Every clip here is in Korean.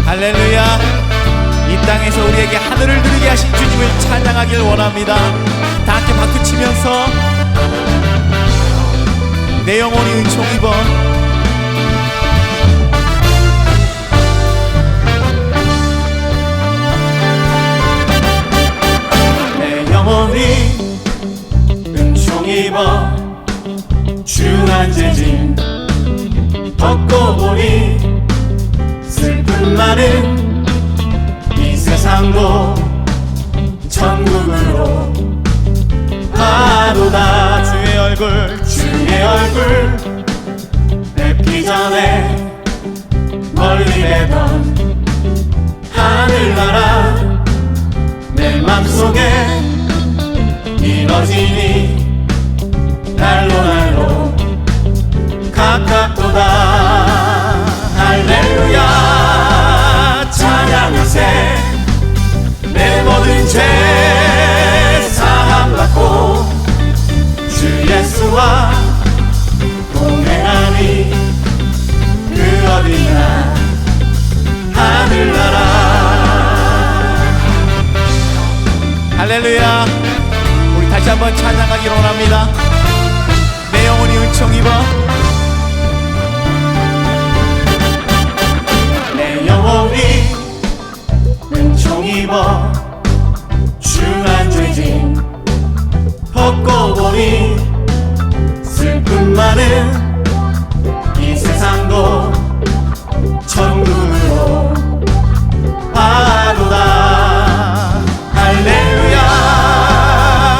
할렐루야. 이 땅에서 우리에게 하늘을 누리게 하신 주님을 찬양하길 원합니다. 다 함께 박수치면서 내 영혼이 은총 입어. 내 영혼이 은총 입어 중한 재진 벗고 보니 슬픔 많은 이 세상도 천국으로 가도다. 주의 얼굴 뵙기 전에 멀리 내던 하늘나라 내 맘속에 이뤄지니 날로 가깝도다. 할렐루야 찬양하세. 내 모든 죄 사함받고 주 예수와 동행하니 그 어디나 하늘나라. 할렐루야. 우리 다시 한번 찬양하기를 원합니다. 내 영혼이 은총 입어. 영혼이 은총 입어 중한 죄진 벗고 보니 슬픔 많은 이 세상도 천국으로 가도다. 할렐루야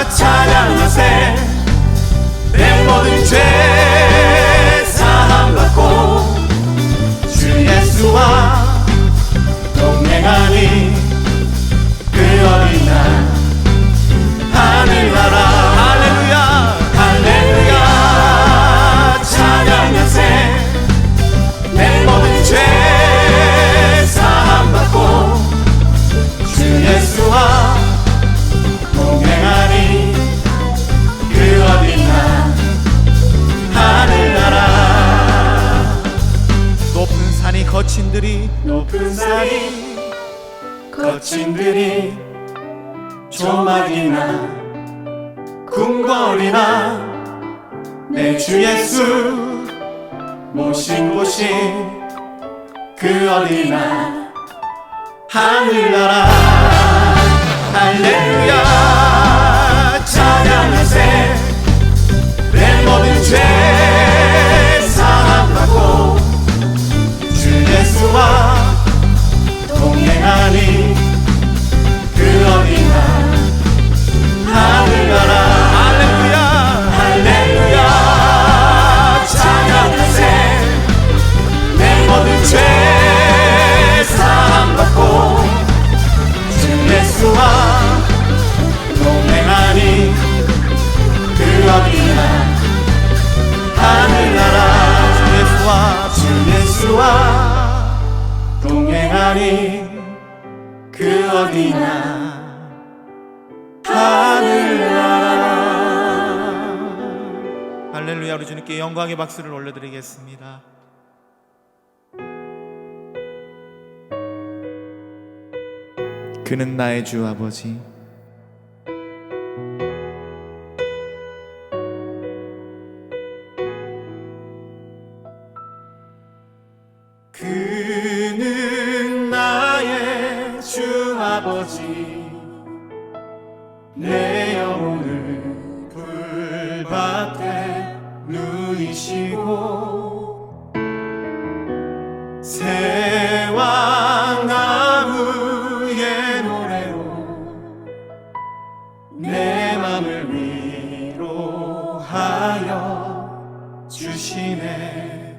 찬양하세. 내 모든 죄 사함받고 주 예수와 동행하니 그 어린 날 하늘나라. 할렐루야 할렐루야 찬양하세. 내 모든 죄 사함받고 주 예수와 동행하니 그 어린 날 하늘나라. 높은 산이 거친 들이 조막이나 궁궐이나 내 주 예수 모신 곳이 그 어디나 하늘나라. 할렐루야 찬양하세. 내 모든 죄 사함받고 주 예수와 동행하니 그 어디나 하늘나라. 할렐루야 할렐루야 찬양하세. 내 모든 죄 사함받고 주 예수와 동행하니 그 어디나 하늘나라. 주 예수와 동행하니 그 어디나 하늘나라. 할렐루야. 우리 주님께 영광의 박수를 올려드리겠습니다. 그는 나의 주 아버지. 그는 나의 주 아버지. 내 영혼을 불밭에 누이시고 주시네.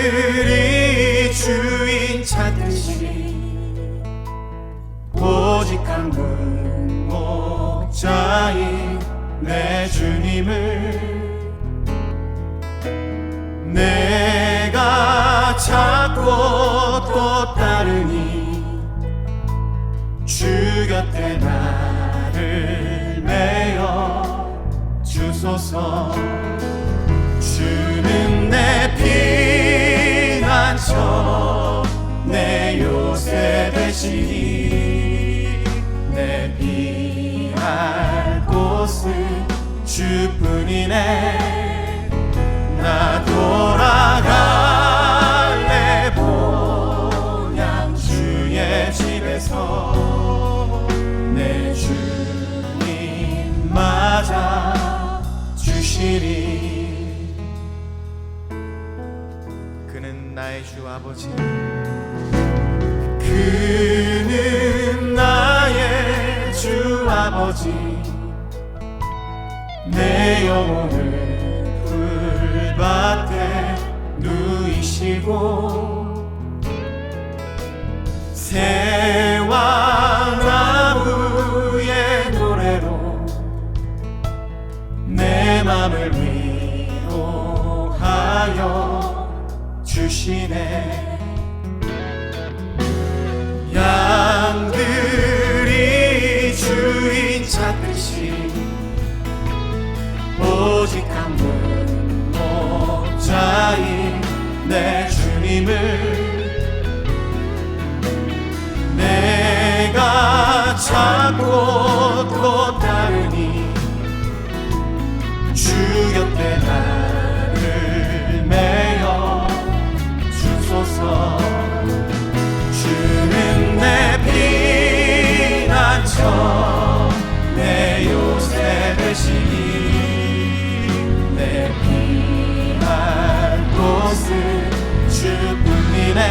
양들이 주인 찾듯이 오직 한 분 목자인 내 주님을 내가 찾고 또 따르니 주 곁에 나를 메어 주소서. 주는 내 피난처 내 요새 되시니 내 피할 곳은 주뿐이네. 나 돌아갈래 본향 주의 집에서 내 주님 맞아 주시리. 그는 나의 주 아버지, 그는 나의 주 아버지. 내 영혼을 풀밭에 누이시고 새와 나무의 노래로 내 맘을 위로하여 주시네. 양들이 주인 찾듯이 오직 한 분 목자인 내 주님을 내가 찾고 또 따르니 주 곁에 나를 메어 주소서. 주는 내 피난처 내 요새 되시니 내 피할 곳은 주뿐이네.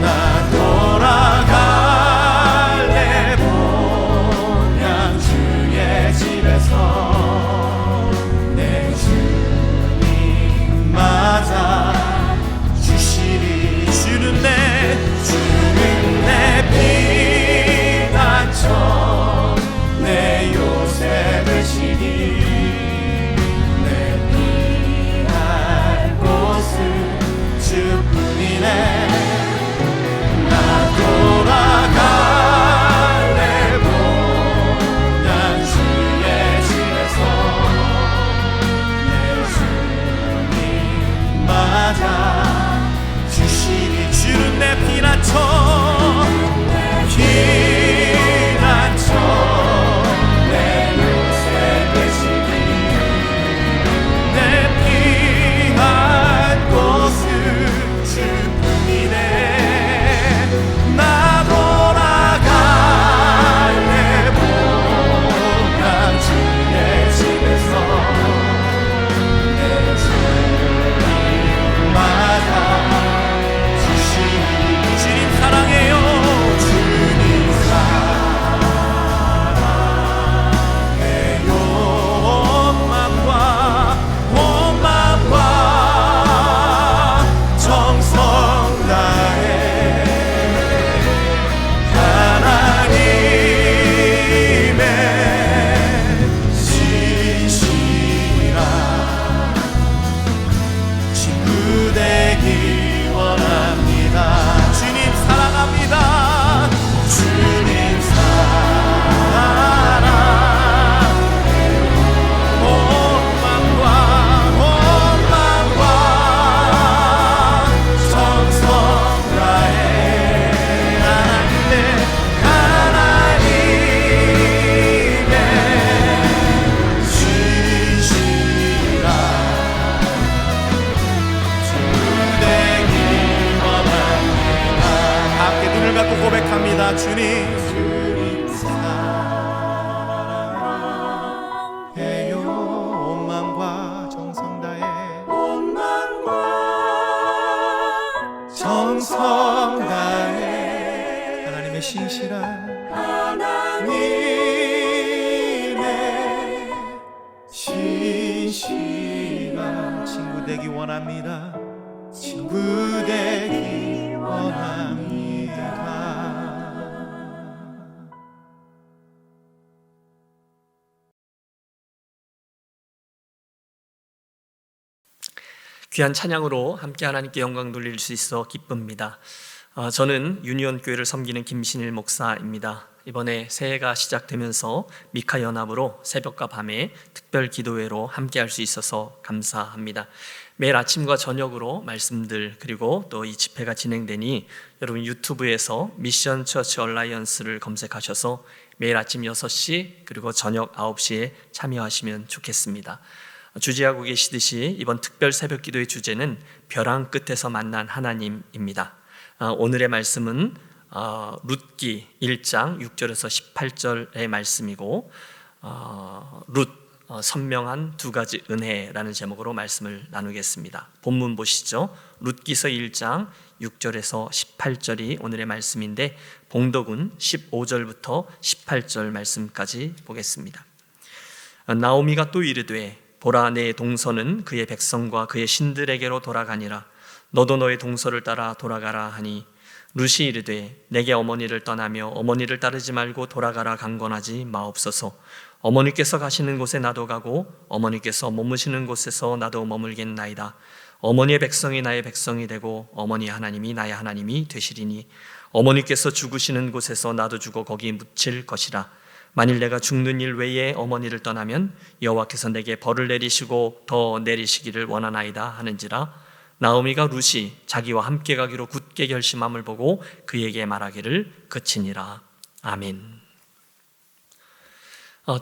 나 돌아갈래 원합니다. 친구 되기 원합니다. 귀한 찬양으로 함께 하나님께 영광 돌릴 수 있어 기쁩니다. 저는 유니온 교회를 섬기는 김신일 목사입니다. 이번에 새해가 시작되면서 미카 연합으로 새벽과 밤에 특별 기도회로 함께 할 수 있어서 감사합니다. 매일 아침과 저녁으로 말씀들 그리고 또 이 집회가 진행되니 여러분 유튜브에서 미션 처치 얼라이언스를 검색하셔서 매일 아침 6시 그리고 저녁 9시에 참여하시면 좋겠습니다. 주지하고 계시듯이 이번 특별 새벽 기도의 주제는 벼랑 끝에서 만난 하나님입니다. 오늘의 말씀은 룻기 1장 6절에서 18절의 말씀이고 룻 선명한 두 가지 은혜라는 제목으로 말씀을 나누겠습니다. 본문 보시죠. 룻기서 1장 6절에서 18절이 오늘의 말씀인데 봉독은 15절부터 18절 말씀까지 보겠습니다. 나오미가 또 이르되 보라 내 동서는 그의 백성과 그의 신들에게로 돌아가니라. 너도 너의 동서를 따라 돌아가라 하니 룻이 이르되 내게 어머니를 떠나며 어머니를 따르지 말고 돌아가라 강권하지 마옵소서. 어머니께서 가시는 곳에 나도 가고 어머니께서 머무시는 곳에서 나도 머물겠나이다. 어머니의 백성이 나의 백성이 되고 어머니 하나님이 나의 하나님이 되시리니 어머니께서 죽으시는 곳에서 나도 죽어 거기 묻힐 것이라. 만일 내가 죽는 일 외에 어머니를 떠나면 여호와께서 내게 벌을 내리시고 더 내리시기를 원하나이다 하는지라. 나오미가 룻이 자기와 함께 가기로 굳게 결심함을 보고 그에게 말하기를 그치니라. 아멘.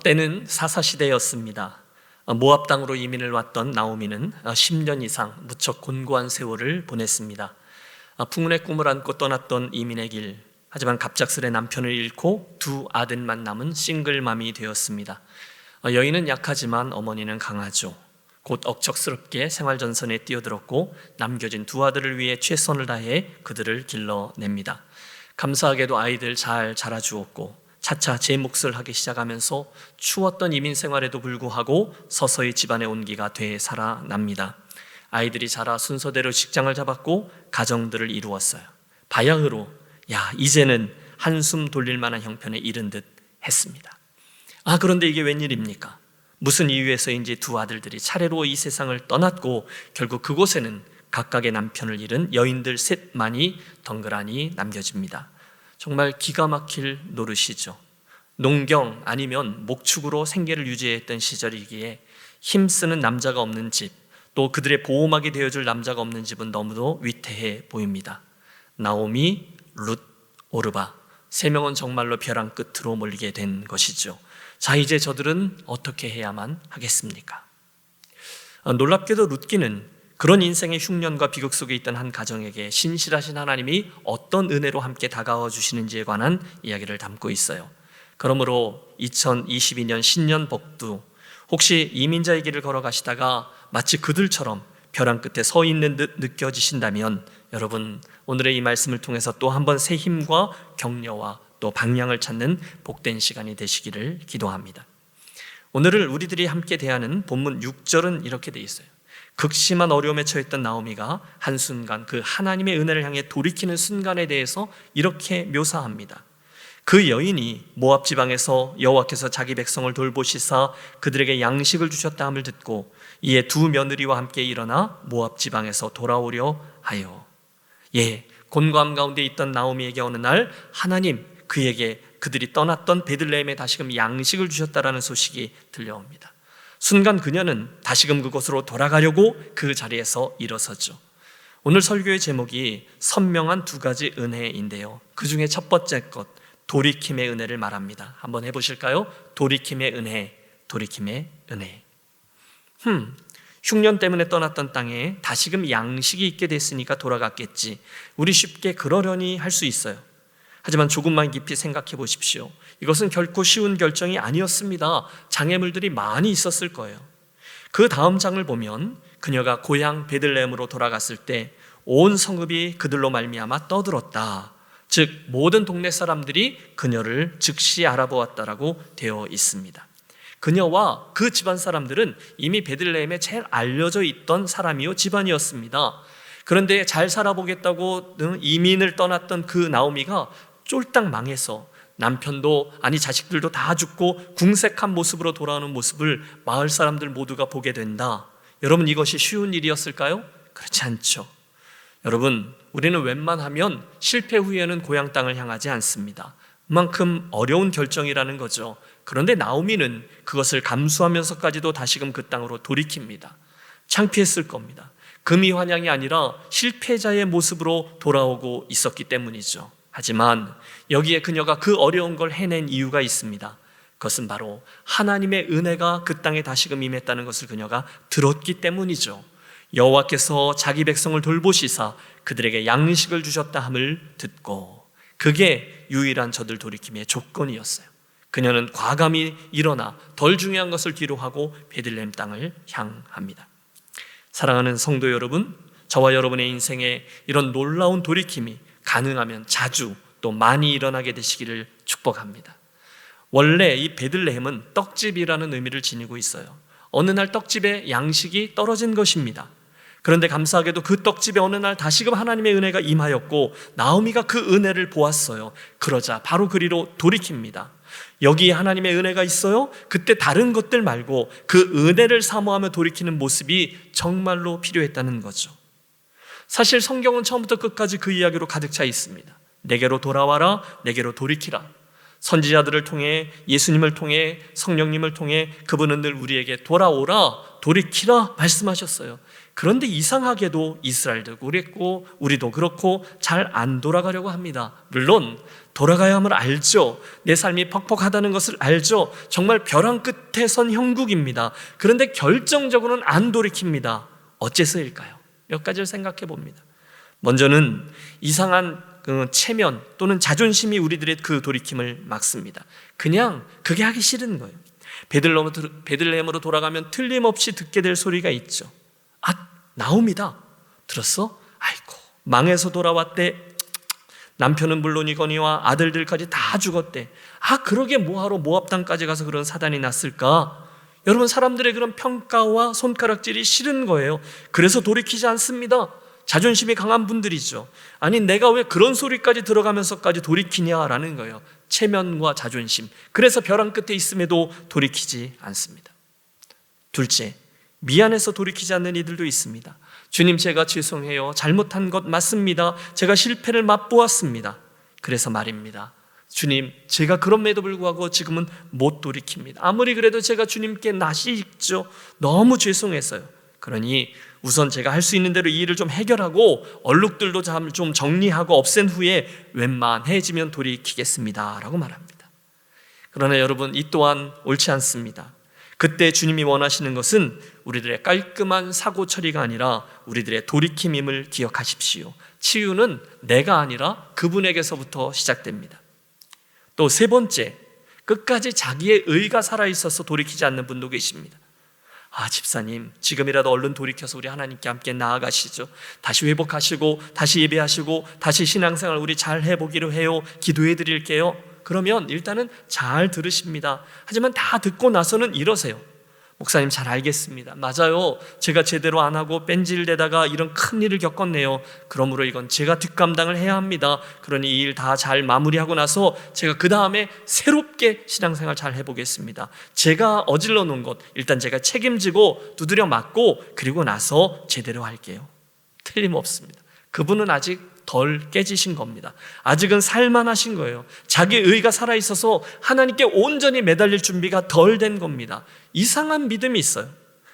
때는 사사시대였습니다. 모압 땅으로 이민을 왔던 나오미는 10년 이상 무척 곤고한 세월을 보냈습니다. 풍운의 꿈을 안고 떠났던 이민의 길, 하지만 갑작스레 남편을 잃고 두 아들만 남은 싱글맘이 되었습니다. 여인은 약하지만 어머니는 강하죠. 곧 억척스럽게 생활전선에 뛰어들었고 남겨진 두 아들을 위해 최선을 다해 그들을 길러냅니다. 감사하게도 아이들 잘 자라주었고 차차 제 몫을 하기 시작하면서 추웠던 이민 생활에도 불구하고 서서히 집안의 온기가 되살아납니다. 아이들이 자라 순서대로 직장을 잡았고 가정들을 이루었어요. 바야흐로 이제는 한숨 돌릴 만한 형편에 이른 듯 했습니다. 그런데 이게 웬일입니까? 무슨 이유에서인지 두 아들들이 차례로 이 세상을 떠났고 결국 그곳에는 각각의 남편을 잃은 여인들 셋만이 덩그러니 남겨집니다. 정말 기가 막힐 노릇이죠. 농경 아니면 목축으로 생계를 유지했던 시절이기에 힘쓰는 남자가 없는 집, 또 그들의 보호막이 되어줄 남자가 없는 집은 너무도 위태해 보입니다. 나오미, 룻, 오르바, 세 명은 정말로 벼랑 끝으로 몰리게 된 것이죠. 자, 이제 저들은 어떻게 해야만 하겠습니까? 놀랍게도 룻기는 그런 인생의 흉년과 비극 속에 있던 한 가정에게 신실하신 하나님이 어떤 은혜로 함께 다가와 주시는지에 관한 이야기를 담고 있어요. 그러므로 2022년 신년 복도, 혹시 이민자의 길을 걸어가시다가 마치 그들처럼 벼랑 끝에 서 있는 듯 느껴지신다면 여러분, 오늘의 이 말씀을 통해서 또 한 번 새 힘과 격려와 또 방향을 찾는 복된 시간이 되시기를 기도합니다. 오늘을 우리들이 함께 대하는 본문 6절은 이렇게 돼 있어요. 극심한 어려움에 처했던 나오미가 한순간 그 하나님의 은혜를 향해 돌이키는 순간에 대해서 이렇게 묘사합니다. 그 여인이 모압 지방에서 여호와께서 자기 백성을 돌보시사 그들에게 양식을 주셨다 함을 듣고 이에 두 며느리와 함께 일어나 모압 지방에서 돌아오려 하여. 곤고함 가운데 있던 나오미에게 어느 날 하나님 그에게 그들이 떠났던 베들레헴에 다시금 양식을 주셨다라는 소식이 들려옵니다. 순간 그녀는 다시금 그곳으로 돌아가려고 그 자리에서 일어서죠. 오늘 설교의 제목이 선명한 두 가지 은혜인데요, 그 중에 첫 번째 것, 돌이킴의 은혜를 말합니다. 한번 해보실까요? 돌이킴의 은혜, 돌이킴의 은혜. 흉년 때문에 떠났던 땅에 다시금 양식이 있게 됐으니까 돌아갔겠지, 우리 쉽게 그러려니 할 수 있어요. 하지만 조금만 깊이 생각해 보십시오. 이것은 결코 쉬운 결정이 아니었습니다. 장애물들이 많이 있었을 거예요. 그 다음 장을 보면 그녀가 고향 베들레헴으로 돌아갔을 때 온 성읍이 그들로 말미암아 떠들었다. 즉 모든 동네 사람들이 그녀를 즉시 알아보았다라고 되어 있습니다. 그녀와 그 집안 사람들은 이미 베들레헴에 제일 알려져 있던 사람이요 집안이었습니다. 그런데 잘 살아보겠다고 이민을 떠났던 그 나오미가 쫄딱 망해서 남편도 아니 자식들도 다 죽고 궁색한 모습으로 돌아오는 모습을 마을 사람들 모두가 보게 된다. 여러분, 이것이 쉬운 일이었을까요? 그렇지 않죠. 여러분, 우리는 웬만하면 실패 후에는 고향 땅을 향하지 않습니다. 그만큼 어려운 결정이라는 거죠. 그런데 나오미는 그것을 감수하면서까지도 다시금 그 땅으로 돌이킵니다. 창피했을 겁니다. 금이 환영이 아니라 실패자의 모습으로 돌아오고 있었기 때문이죠. 하지만 여기에 그녀가 그 어려운 걸 해낸 이유가 있습니다. 그것은 바로 하나님의 은혜가 그 땅에 다시금 임했다는 것을 그녀가 들었기 때문이죠. 여호와께서 자기 백성을 돌보시사 그들에게 양식을 주셨다 함을 듣고, 그게 유일한 저들 돌이킴의 조건이었어요. 그녀는 과감히 일어나 덜 중요한 것을 뒤로 하고 베들레헴 땅을 향합니다. 사랑하는 성도 여러분, 저와 여러분의 인생에 이런 놀라운 돌이킴이 가능하면 자주 또 많이 일어나게 되시기를 축복합니다. 원래 이 베들레헴은 떡집이라는 의미를 지니고 있어요. 어느 날 떡집에 양식이 떨어진 것입니다. 그런데 감사하게도 그 떡집에 어느 날 다시금 하나님의 은혜가 임하였고 나오미가 그 은혜를 보았어요. 그러자 바로 그리로 돌이킵니다. 여기에 하나님의 은혜가 있어요? 그때 다른 것들 말고 그 은혜를 사모하며 돌이키는 모습이 정말로 필요했다는 거죠. 사실 성경은 처음부터 끝까지 그 이야기로 가득 차 있습니다. 내게로 돌아와라, 내게로 돌이키라. 선지자들을 통해, 예수님을 통해, 성령님을 통해 그분은 늘 우리에게 돌아오라, 돌이키라 말씀하셨어요. 그런데 이상하게도 이스라엘도 그랬고 우리도 그렇고 잘 안 돌아가려고 합니다. 물론 돌아가야 함을 알죠. 내 삶이 퍽퍽하다는 것을 알죠. 정말 벼랑 끝에 선 형국입니다. 그런데 결정적으로는 안 돌이킵니다. 어째서일까요? 몇 가지를 생각해 봅니다. 먼저는 이상한 체면 또는 자존심이 우리들의 그 돌이킴을 막습니다. 그냥 그게 하기 싫은 거예요. 베들레헴으로 돌아가면 틀림없이 듣게 될 소리가 있죠. 아, 나오미다. 들었어? 아이고, 망해서 돌아왔대. 남편은 물론이거니와 아들들까지 다 죽었대. 아, 그러게 뭐하러 모압 땅까지 가서 그런 사단이 났을까? 여러분, 사람들의 그런 평가와 손가락질이 싫은 거예요. 그래서 돌이키지 않습니다. 자존심이 강한 분들이죠. 아니, 내가 왜 그런 소리까지 들어가면서까지 돌이키냐라는 거예요. 체면과 자존심. 그래서 벼랑 끝에 있음에도 돌이키지 않습니다. 둘째, 미안해서 돌이키지 않는 이들도 있습니다. 주님, 제가 죄송해요. 잘못한 것 맞습니다. 제가 실패를 맛보았습니다. 그래서 말입니다. 주님, 제가 그럼에도 불구하고 지금은 못 돌이킵니다. 아무리 그래도 제가 주님께 낯이 익죠. 너무 죄송해서요. 그러니 우선 제가 할 수 있는 대로 이 일을 좀 해결하고 얼룩들도 좀 정리하고 없앤 후에 웬만해지면 돌이키겠습니다 라고 말합니다. 그러나 여러분, 이 또한 옳지 않습니다. 그때 주님이 원하시는 것은 우리들의 깔끔한 사고 처리가 아니라 우리들의 돌이킴임을 기억하십시오. 치유는 내가 아니라 그분에게서부터 시작됩니다. 또 세 번째, 끝까지 자기의 의가 살아있어서 돌이키지 않는 분도 계십니다. 아, 집사님, 지금이라도 얼른 돌이켜서 우리 하나님께 함께 나아가시죠. 다시 회복하시고 다시 예배하시고 다시 신앙생활 우리 잘 해보기로 해요. 기도해 드릴게요. 그러면 일단은 잘 들으십니다. 하지만 다 듣고 나서는 이러세요. 목사님, 잘 알겠습니다. 맞아요. 제가 제대로 안 하고 뺀질대다가 이런 큰 일을 겪었네요. 그러므로 이건 제가 뒷감당을 해야 합니다. 그러니 이 일 다 잘 마무리하고 나서 제가 그 다음에 새롭게 신앙생활 잘 해보겠습니다. 제가 어질러 놓은 것 일단 제가 책임지고 두드려 맞고 그리고 나서 제대로 할게요. 틀림없습니다. 그분은 아직 덜 깨지신 겁니다. 아직은 살만하신 거예요. 자기 의가 살아있어서 하나님께 온전히 매달릴 준비가 덜 된 겁니다. 이상한 믿음이 있어요.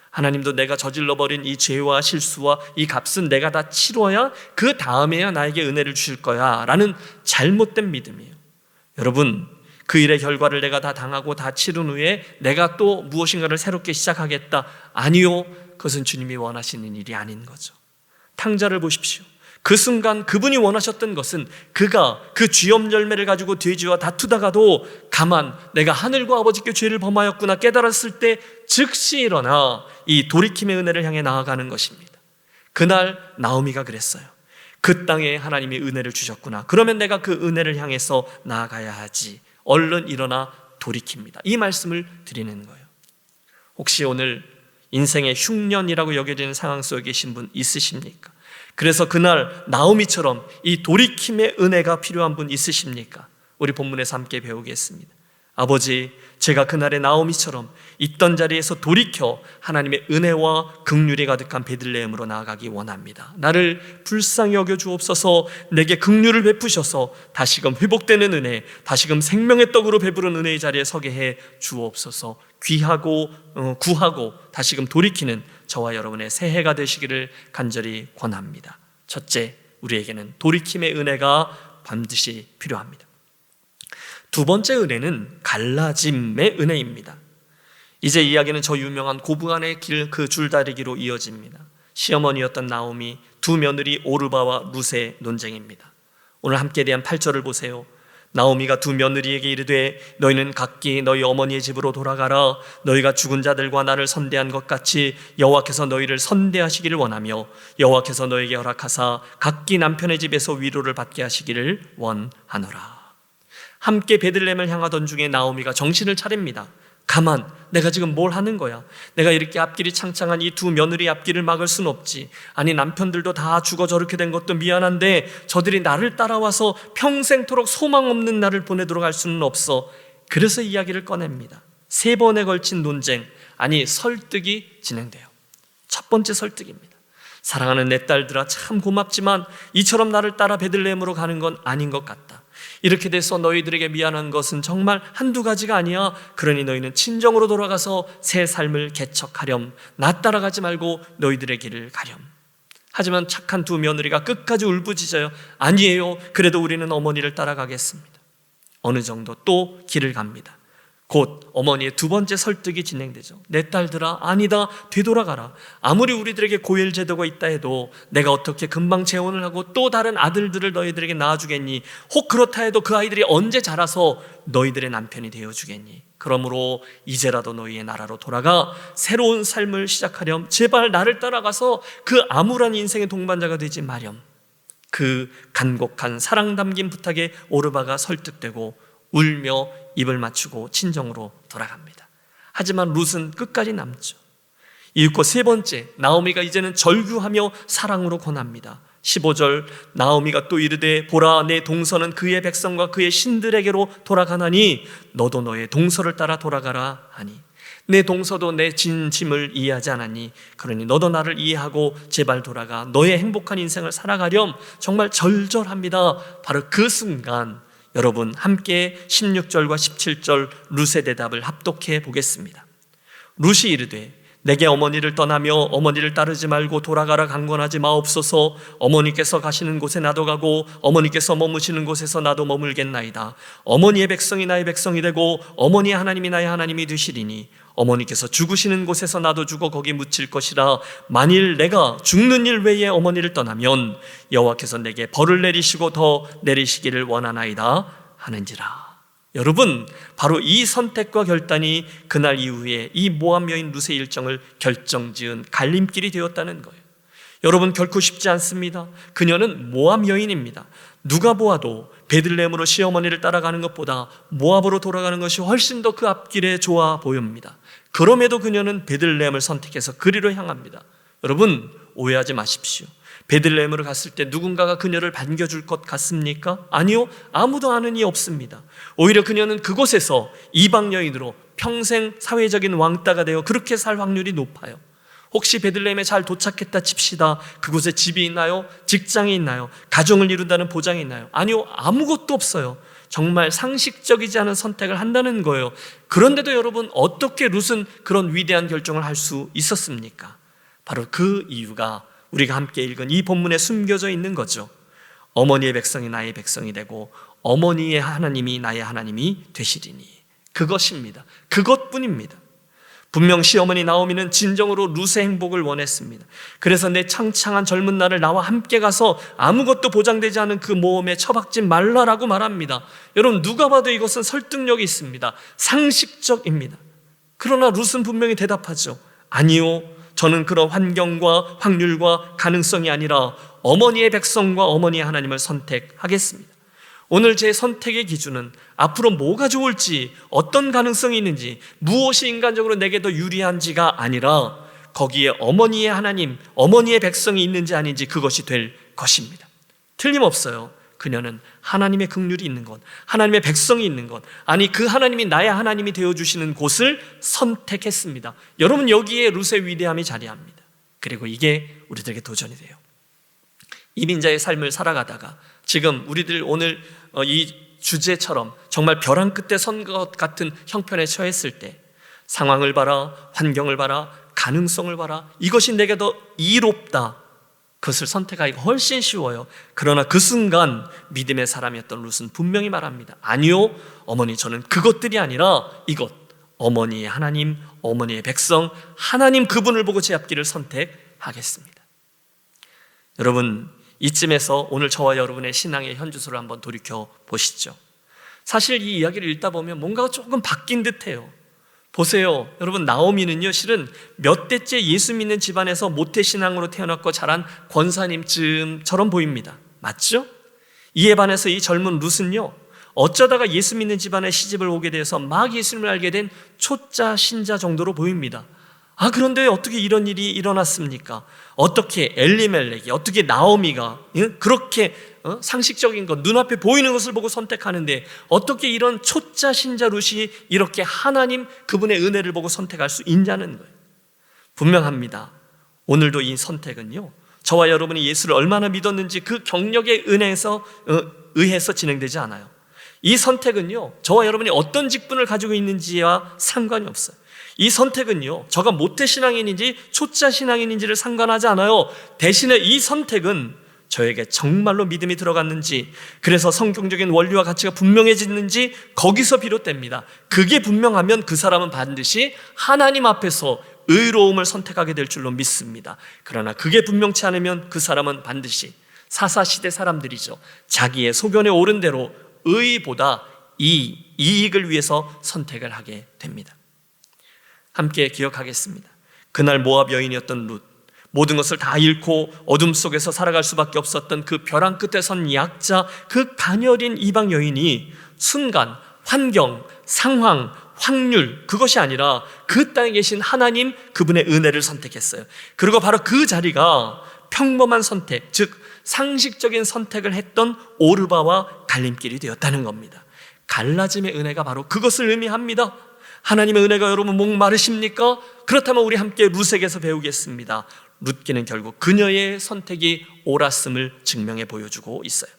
하나님도 내가 저질러버린 이 죄와 실수와 이 값은 내가 다 치러야 그 다음에야 나에게 은혜를 주실 거야 라는 잘못된 믿음이에요. 여러분, 그 일의 결과를 내가 다 당하고 다 치른 후에 내가 또 무엇인가를 새롭게 시작하겠다. 아니요, 그것은 주님이 원하시는 일이 아닌 거죠. 탕자를 보십시오. 그 순간 그분이 원하셨던 것은 그가 그 쥐염 열매를 가지고 돼지와 다투다가도 가만 내가 하늘과 아버지께 죄를 범하였구나 깨달았을 때 즉시 일어나 이 돌이킴의 은혜를 향해 나아가는 것입니다. 그날 나오미가 그랬어요. 그 땅에 하나님이 은혜를 주셨구나. 그러면 내가 그 은혜를 향해서 나아가야 하지. 얼른 일어나 돌이킵니다. 이 말씀을 드리는 거예요. 혹시 오늘 인생의 흉년이라고 여겨지는 상황 속에 계신 분 있으십니까? 그래서 그날 나오미처럼 이 돌이킴의 은혜가 필요한 분 있으십니까? 우리 본문에서 함께 배우겠습니다. 아버지, 제가 그날의 나오미처럼 있던 자리에서 돌이켜 하나님의 은혜와 긍휼이 가득한 베들레헴으로 나아가기 원합니다. 나를 불쌍히 여겨 주옵소서. 내게 긍휼을 베푸셔서 다시금 회복되는 은혜, 다시금 생명의 떡으로 배부른 은혜의 자리에 서게 해 주옵소서. 구하고 다시금 돌이키는 저와 여러분의 새해가 되시기를 간절히 권합니다. 첫째, 우리에게는 돌이킴의 은혜가 반드시 필요합니다. 두 번째 은혜는 갈라짐의 은혜입니다. 이제 이야기는 저 유명한 고부간의 길 그 줄다리기로 이어집니다. 시어머니였던 나오미, 두 며느리 오르바와 룻의 논쟁입니다. 오늘 함께 대한 8절을 보세요. 나오미가 두 며느리에게 이르되 너희는 각기 너희 어머니의 집으로 돌아가라. 너희가 죽은 자들과 나를 선대한 것 같이 여호와께서 너희를 선대하시기를 원하며 여호와께서 너희에게 허락하사 각기 남편의 집에서 위로를 받게 하시기를 원하노라. 함께 베들레헴을 향하던 중에 나오미가 정신을 차립니다. 가만, 내가 지금 뭘 하는 거야? 내가 이렇게 앞길이 창창한 이 두 며느리 앞길을 막을 순 없지. 아니, 남편들도 다 죽어 저렇게 된 것도 미안한데 저들이 나를 따라와서 평생토록 소망 없는 나를 보내도록 할 수는 없어. 그래서 이야기를 꺼냅니다. 3번에 걸친 논쟁, 아니 설득이 진행돼요. 첫 번째 설득입니다. 사랑하는 내 딸들아, 참 고맙지만 이처럼 나를 따라 베들레헴으로 가는 건 아닌 것 같다. 이렇게 돼서 너희들에게 미안한 것은 정말 한두 가지가 아니야. 그러니 너희는 친정으로 돌아가서 새 삶을 개척하렴. 나 따라가지 말고 너희들의 길을 가렴. 하지만 착한 두 며느리가 끝까지 울부짖어요. 아니에요, 그래도 우리는 어머니를 따라가겠습니다. 어느 정도 또 길을 갑니다. 곧 어머니의 두 번째 설득이 진행되죠. 내 딸들아, 아니다, 되돌아가라. 아무리 우리들에게 고일 제도가 있다 해도 내가 어떻게 금방 재혼을 하고 또 다른 아들들을 너희들에게 낳아주겠니? 혹 그렇다 해도 그 아이들이 언제 자라서 너희들의 남편이 되어주겠니? 그러므로 이제라도 너희의 나라로 돌아가 새로운 삶을 시작하렴. 제발 나를 따라가서 그 암울한 인생의 동반자가 되지 마렴. 그 간곡한 사랑 담긴 부탁에 오르바가 설득되고 울며 입을 맞추고 친정으로 돌아갑니다. 하지만 룻은 끝까지 남죠. 이윽고 세 번째, 나오미가 이제는 절규하며 사랑으로 권합니다. 15절, 나오미가 또 이르되 보라, 내 동서는 그의 백성과 그의 신들에게로 돌아가나니 너도 너의 동서를 따라 돌아가라 하니, 내 동서도 내 진심을 이해하지 않았니? 그러니 너도 나를 이해하고 제발 돌아가 너의 행복한 인생을 살아가렴. 정말 절절합니다. 바로 그 순간 여러분 함께 16절과 17절 룻의 대답을 합독해 보겠습니다. 룻이 이르되 내게 어머니를 떠나며 어머니를 따르지 말고 돌아가라 강권하지 마옵소서. 어머니께서 가시는 곳에 나도 가고 어머니께서 머무시는 곳에서 나도 머물겠나이다. 어머니의 백성이 나의 백성이 되고 어머니의 하나님이 나의 하나님이 되시리니 어머니께서 죽으시는 곳에서 나도 죽어 거기 묻힐 것이라. 만일 내가 죽는 일 외에 어머니를 떠나면 여호와께서 내게 벌을 내리시고 더 내리시기를 원하나이다 하는지라. 여러분, 바로 이 선택과 결단이 그날 이후에 이 모압 여인 룻의 일정을 결정지은 갈림길이 되었다는 거예요. 여러분, 결코 쉽지 않습니다. 그녀는 모압 여인입니다. 누가 보아도 베들레헴으로 시어머니를 따라가는 것보다 모압으로 돌아가는 것이 훨씬 더 그 앞길에 좋아 보입니다. 그럼에도 그녀는 베들레헴을 선택해서 그리로 향합니다. 여러분, 오해하지 마십시오. 베들레헴으로 갔을 때 누군가가 그녀를 반겨줄 것 같습니까? 아니요, 아무도 아는 이 없습니다. 오히려 그녀는 그곳에서 이방 여인으로 평생 사회적인 왕따가 되어 그렇게 살 확률이 높아요. 혹시 베들레헴에 잘 도착했다 칩시다. 그곳에 집이 있나요? 직장이 있나요? 가정을 이룬다는 보장이 있나요? 아니요, 아무것도 없어요. 정말 상식적이지 않은 선택을 한다는 거예요. 그런데도 여러분, 어떻게 룻은 그런 위대한 결정을 할 수 있었습니까? 바로 그 이유가 우리가 함께 읽은 이 본문에 숨겨져 있는 거죠. 어머니의 백성이 나의 백성이 되고 어머니의 하나님이 나의 하나님이 되시리니. 그것입니다. 그것뿐입니다. 분명 시어머니 나오미는 진정으로 룻의 행복을 원했습니다. 그래서 내 창창한 젊은 날을 나와 함께 가서 아무것도 보장되지 않은 그 모험에 처박지 말라라고 말합니다. 여러분, 누가 봐도 이것은 설득력이 있습니다. 상식적입니다. 그러나 룻은 분명히 대답하죠. 아니요, 저는 그런 환경과 확률과 가능성이 아니라 어머니의 백성과 어머니의 하나님을 선택하겠습니다. 오늘 제 선택의 기준은 앞으로 뭐가 좋을지, 어떤 가능성이 있는지, 무엇이 인간적으로 내게 더 유리한지가 아니라 거기에 어머니의 하나님, 어머니의 백성이 있는지 아닌지 그것이 될 것입니다. 틀림없어요. 그녀는 하나님의 긍휼이 있는 것, 하나님의 백성이 있는 것, 아니 그 하나님이 나의 하나님이 되어주시는 곳을 선택했습니다. 여러분, 여기에 룻의 위대함이 자리합니다. 그리고 이게 우리들에게 도전이 돼요. 이민자의 삶을 살아가다가 지금 우리들 오늘 이 주제처럼 정말 벼랑 끝에 선 것 같은 형편에 처했을 때 상황을 봐라, 환경을 봐라, 가능성을 봐라, 이것이 내게 더 이롭다, 그것을 선택하기가 훨씬 쉬워요. 그러나 그 순간 믿음의 사람이었던 룻은 분명히 말합니다. 아니요, 어머니, 저는 그것들이 아니라 이것, 어머니의 하나님, 어머니의 백성, 하나님 그분을 보고 제 앞길을 선택하겠습니다. 여러분, 이쯤에서 오늘 저와 여러분의 신앙의 현주소를 한번 돌이켜 보시죠. 사실 이 이야기를 읽다 보면 뭔가가 조금 바뀐 듯해요. 보세요, 여러분, 나오미는요 실은 몇 대째 예수 믿는 집안에서 모태신앙으로 태어났고 자란 권사님쯤처럼 보입니다. 맞죠? 이에 반해서 이 젊은 룻은요 어쩌다가 예수 믿는 집안에 시집을 오게 돼서 막 예수님을 알게 된 초짜 신자 정도로 보입니다. 그런데 어떻게 이런 일이 일어났습니까? 어떻게 엘리멜렉이, 어떻게 나오미가 그렇게 상식적인 것, 눈앞에 보이는 것을 보고 선택하는데 어떻게 이런 초짜 신자 룻이 이렇게 하나님 그분의 은혜를 보고 선택할 수 있냐는 거예요. 분명합니다. 오늘도 이 선택은요 저와 여러분이 예수를 얼마나 믿었는지 그 경력의 은혜에서 의해서 진행되지 않아요. 이 선택은요 저와 여러분이 어떤 직분을 가지고 있는지와 상관이 없어요. 이 선택은요 저가 모태신앙인인지 초짜신앙인인지를 상관하지 않아요. 대신에 이 선택은 저에게 정말로 믿음이 들어갔는지, 그래서 성경적인 원리와 가치가 분명해지는지 거기서 비롯됩니다. 그게 분명하면 그 사람은 반드시 하나님 앞에서 의로움을 선택하게 될 줄로 믿습니다. 그러나 그게 분명치 않으면 그 사람은 반드시 사사시대 사람들이죠, 자기의 소견에 옳은 대로 의보다 이익을 위해서 선택을 하게 됩니다. 함께 기억하겠습니다. 그날 모압 여인이었던 룻, 모든 것을 다 잃고 어둠 속에서 살아갈 수밖에 없었던 그 벼랑 끝에 선 약자, 그 가녀린 이방 여인이 순간 환경, 상황, 확률, 그것이 아니라 그 땅에 계신 하나님 그분의 은혜를 선택했어요. 그리고 바로 그 자리가 평범한 선택, 즉 상식적인 선택을 했던 오르바와 갈림길이 되었다는 겁니다. 갈라짐의 은혜가 바로 그것을 의미합니다. 하나님의 은혜가 여러분 목마르십니까? 그렇다면 우리 함께 룻에게서 배우겠습니다. 룻기는 결국 그녀의 선택이 옳았음을 증명해 보여주고 있어요.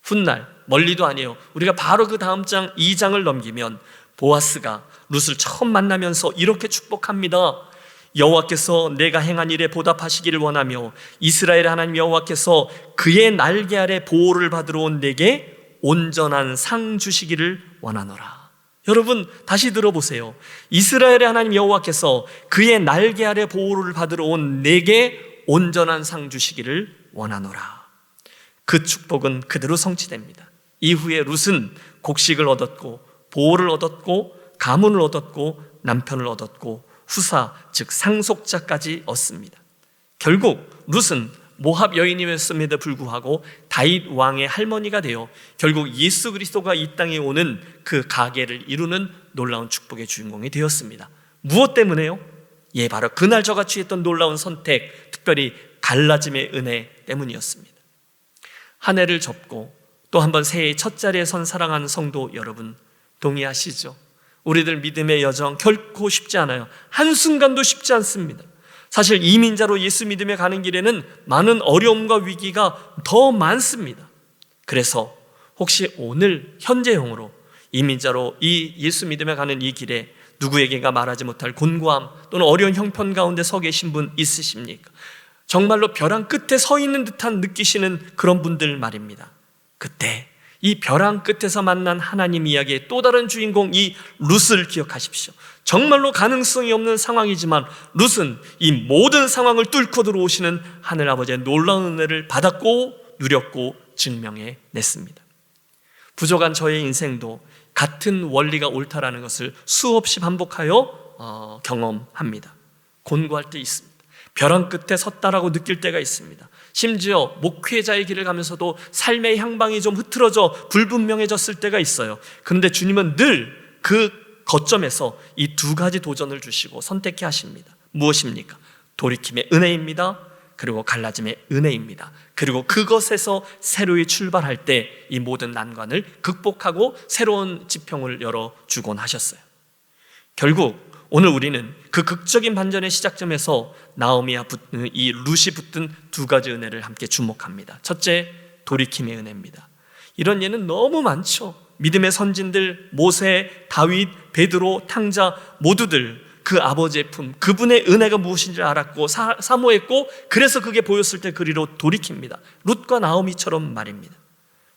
훗날, 멀리도 아니에요. 우리가 바로 그 다음 장 2장을 넘기면 보아스가 룻을 처음 만나면서 이렇게 축복합니다. 여호와께서 내가 행한 일에 보답하시기를 원하며 이스라엘의 하나님 여호와께서 그의 날개 아래 보호를 받으러 온 내게 온전한 상 주시기를 원하노라. 여러분 다시 들어보세요. 이스라엘의 하나님 여호와께서 그의 날개 아래 보호를 받으러 온 내게 온전한 상 주시기를 원하노라. 그 축복은 그대로 성취됩니다. 이후에 룻은 곡식을 얻었고 보호를 얻었고 가문을 얻었고 남편을 얻었고 후사 즉 상속자까지 얻습니다. 결국 룻은 모압 여인이었음에도 불구하고 다윗 왕의 할머니가 되어 결국 예수 그리스도가 이 땅에 오는 그 가계를 이루는 놀라운 축복의 주인공이 되었습니다. 무엇 때문에요? 바로 그날 저같이 했던 놀라운 선택, 특별히 갈라짐의 은혜 때문이었습니다. 한 해를 접고 또 한 번 새해의 첫 자리에 선 사랑하는 성도 여러분, 동의하시죠? 우리들 믿음의 여정 결코 쉽지 않아요. 한순간도 쉽지 않습니다. 사실 이민자로 예수 믿음에 가는 길에는 많은 어려움과 위기가 더 많습니다. 그래서 혹시 오늘 현재형으로 이민자로 이 예수 믿음에 가는 이 길에 누구에게가 말하지 못할 곤고함 또는 어려운 형편 가운데 서 계신 분 있으십니까? 정말로 벼랑 끝에 서 있는 듯한 느끼시는 그런 분들 말입니다. 그때 이 벼랑 끝에서 만난 하나님 이야기의 또 다른 주인공 이 룻을 기억하십시오. 정말로 가능성이 없는 상황이지만 룻은 이 모든 상황을 뚫고 들어오시는 하늘아버지의 놀라운 은혜를 받았고 누렸고 증명해 냈습니다. 부족한 저의 인생도 같은 원리가 옳다라는 것을 수없이 반복하여 경험합니다. 곤고할 때 있습니다. 벼랑 끝에 섰다라고 느낄 때가 있습니다. 심지어 목회자의 길을 가면서도 삶의 향방이 좀 흐트러져 불분명해졌을 때가 있어요. 그런데 주님은 늘 그 거점에서 이 두 가지 도전을 주시고 선택해 하십니다. 무엇입니까? 돌이킴의 은혜입니다. 그리고 갈라짐의 은혜입니다. 그리고 그것에서 새로이 출발할 때 이 모든 난관을 극복하고 새로운 지평을 열어주곤 하셨어요. 결국 오늘 우리는 그 극적인 반전의 시작점에서 나오미와 이 룻이 붙든 두 가지 은혜를 함께 주목합니다. 첫째, 돌이킴의 은혜입니다. 이런 예는 너무 많죠. 믿음의 선진들, 모세, 다윗, 베드로, 탕자 모두들 그 아버지의 품, 그분의 은혜가 무엇인지 알았고 사모했고, 그래서 그게 보였을 때 그리로 돌이킵니다. 룻과 나오미처럼 말입니다.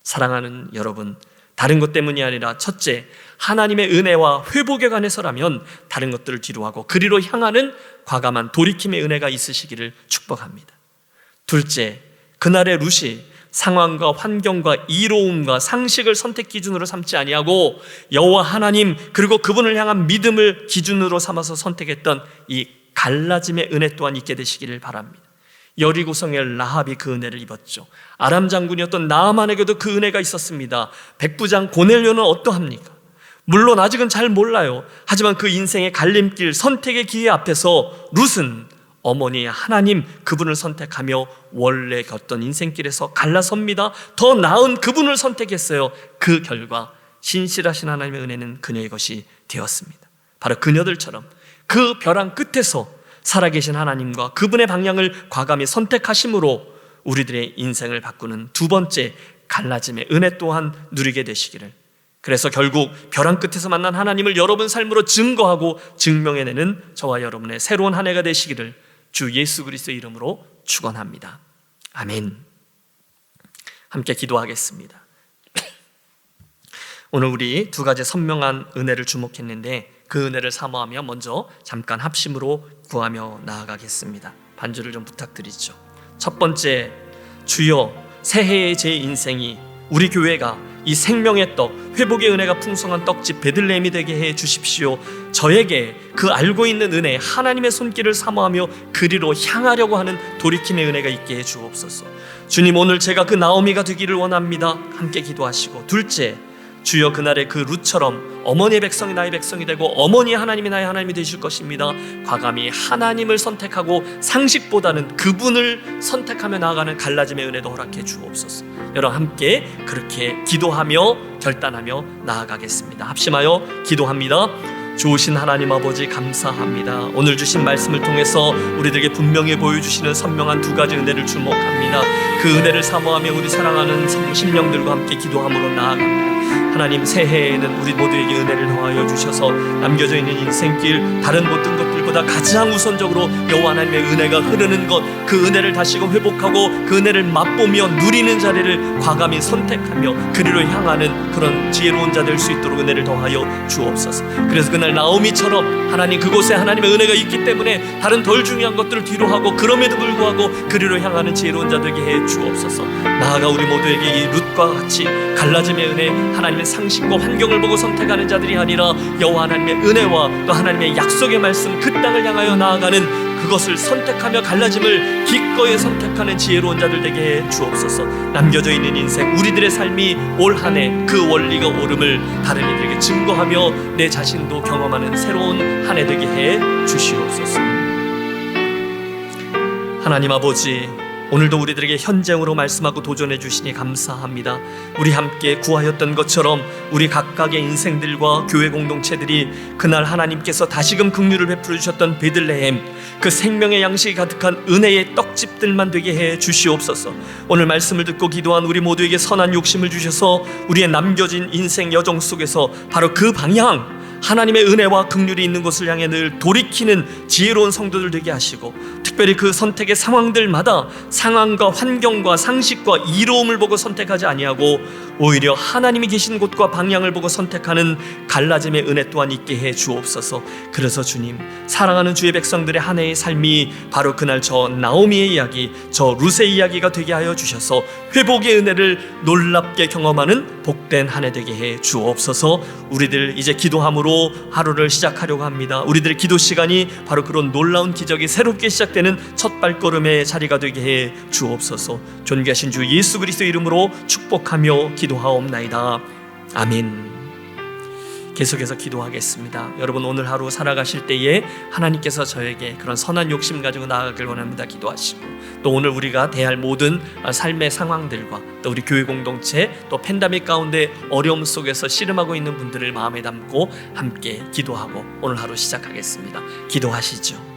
사랑하는 여러분, 다른 것 때문이 아니라 첫째, 하나님의 은혜와 회복에 관해서라면 다른 것들을 뒤로하고 그리로 향하는 과감한 돌이킴의 은혜가 있으시기를 축복합니다. 둘째, 그날의 룻이 상황과 환경과 이로움과 상식을 선택 기준으로 삼지 아니하고 여호와 하나님 그리고 그분을 향한 믿음을 기준으로 삼아서 선택했던 이 갈라짐의 은혜 또한 있게 되시기를 바랍니다. 여리고성의 라합이 그 은혜를 입었죠. 아람 장군이었던 나아만에게도 그 은혜가 있었습니다. 백부장 고넬료는 어떠합니까? 물론 아직은 잘 몰라요. 하지만 그 인생의 갈림길, 선택의 기회 앞에서 룻은 어머니 하나님 그분을 선택하며 원래 걷던 인생길에서 갈라섭니다. 더 나은 그분을 선택했어요. 그 결과 신실하신 하나님의 은혜는 그녀의 것이 되었습니다. 바로 그녀들처럼 그 벼랑 끝에서 살아계신 하나님과 그분의 방향을 과감히 선택하심으로 우리들의 인생을 바꾸는 두 번째 갈라짐의 은혜 또한 누리게 되시기를, 그래서 결국 벼랑 끝에서 만난 하나님을 여러분 삶으로 증거하고 증명해내는 저와 여러분의 새로운 한 해가 되시기를 주 예수 그리스도의 이름으로 축원합니다. 아멘. 함께 기도하겠습니다. 오늘 우리 두 가지 선명한 은혜를 주목했는데 그 은혜를 사모하며 먼저 잠깐 합심으로 구하며 나아가겠습니다. 반주를 좀 부탁드리죠. 첫 번째, 주여 새해의 제 인생이 우리 교회가 이 생명의 떡, 회복의 은혜가 풍성한 떡집 베들레헴이 되게 해 주십시오. 저에게 그 알고 있는 은혜, 하나님의 손길을 사모하며 그리로 향하려고 하는 돌이킴의 은혜가 있게 해 주옵소서. 주님, 오늘 제가 그 나오미가 되기를 원합니다. 함께 기도하시고, 둘째, 주여 그날의 그 룻처럼 어머니의 백성이 나의 백성이 되고 어머니 하나님이 나의 하나님이 되실 것입니다. 과감히 하나님을 선택하고 상식보다는 그분을 선택하며 나아가는 갈라짐의 은혜도 허락해 주옵소서. 여러분 함께 그렇게 기도하며 결단하며 나아가겠습니다. 합심하여 기도합니다. 좋으신 하나님 아버지 감사합니다. 오늘 주신 말씀을 통해서 우리들에게 분명히 보여주시는 선명한 두 가지 은혜를 주목합니다. 그 은혜를 사모하며 우리 사랑하는 심령들과 함께 기도함으로 나아갑니다. 하나님, 새해에는 우리 모두에게 은혜를 더하여 주셔서 남겨져 있는 인생길, 다른 모든 것들보다 가장 우선적으로 여호와 하나님의 은혜가 흐르는 것, 그 은혜를 다시금 회복하고 그 은혜를 맛보며 누리는 자리를 과감히 선택하며 그리로 향하는 그런 지혜로운 자 될 수 있도록 은혜를 더하여 주옵소서. 그래서 그날 나오미처럼 하나님 그곳에 하나님의 은혜가 있기 때문에 다른 덜 중요한 것들을 뒤로하고 그럼에도 불구하고 그리로 향하는 지혜로운 자 되게 해 주옵소서. 나아가 우리 모두에게 이 룻과 같이 갈라짐의 은혜, 하나님의 상식과 환경을 보고 선택하는 자들이 아니라 여호와 하나님의 은혜와 또 하나님의 약속의 말씀, 그 땅을 향하여 나아가는 그것을 선택하며 갈라짐을 기꺼이 선택하는 지혜로운 자들 되게 해 주옵소서. 남겨져 있는 인생, 우리들의 삶이 올 한 해 그 원리가 옳음을 다른 이들에게 증거하며 내 자신도 경험하는 새로운 한 해 되게 해 주시옵소서. 하나님 아버지, 오늘도 우리들에게 현장으로 말씀하고 도전해 주시니 감사합니다. 우리 함께 구하였던 것처럼 우리 각각의 인생들과 교회 공동체들이 그날 하나님께서 다시금 긍휼을 베풀어 주셨던 베들레헴, 그 생명의 양식이 가득한 은혜의 떡집들만 되게 해 주시옵소서. 오늘 말씀을 듣고 기도한 우리 모두에게 선한 욕심을 주셔서 우리의 남겨진 인생 여정 속에서 바로 그 방향, 하나님의 은혜와 긍휼이 있는 곳을 향해 늘 돌이키는 지혜로운 성도들 되게 하시고, 특별히 그 선택의 상황들마다 상황과 환경과 상식과 이로움을 보고 선택하지 아니하고 오히려 하나님이 계신 곳과 방향을 보고 선택하는 갈라짐의 은혜 또한 있게 해 주옵소서. 그래서 주님, 사랑하는 주의 백성들의 한 해의 삶이 바로 그날 저 나오미의 이야기, 저 룻의 이야기가 되게 하여 주셔서 회복의 은혜를 놀랍게 경험하는 복된 한 해 되게 해 주옵소서. 우리들 이제 기도함으로 하루를 시작하려고 합니다. 우리들의 기도 시간이 바로 그런 놀라운 기적이 새롭게 시작되는 첫 발걸음의 자리가 되게 해 주옵소서. 존귀하신 주 예수 그리스도 이름으로 축복하며 기도하옵나이다. 아멘. 계속해서 기도하겠습니다. 여러분, 오늘 하루 살아가실 때에 하나님께서 저에게 그런 선한 욕심 가지고 나아가길 원합니다. 기도하시고, 또 오늘 우리가 대할 모든 삶의 상황들과 또 우리 교회 공동체 또 팬데믹 가운데 어려움 속에서 씨름하고 있는 분들을 마음에 담고 함께 기도하고 오늘 하루 시작하겠습니다. 기도하시죠.